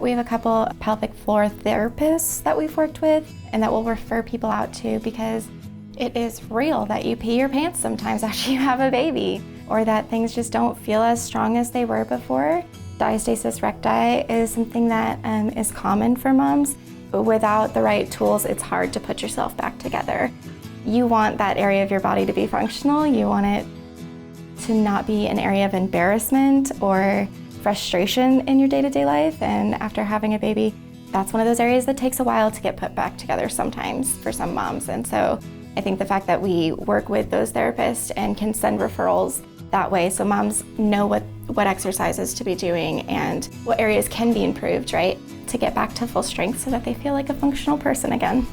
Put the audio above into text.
We have a couple pelvic floor therapists that we've worked with and that we'll refer people out to because it is real that you pee your pants sometimes after you have a baby, or that things just don't feel as strong as they were before. Diastasis recti is something that is common for moms, but without the right tools, it's hard to put yourself back together. You want that area of your body to be functional. You want it to not be an area of embarrassment or frustration in your day-to-day life. And after having a baby, that's one of those areas that takes a while to get put back together sometimes for some moms. And so I think the fact that we work with those therapists and can send referrals that way so moms know what exercises to be doing and what areas can be improved, right, to get back to full strength so that they feel like a functional person again.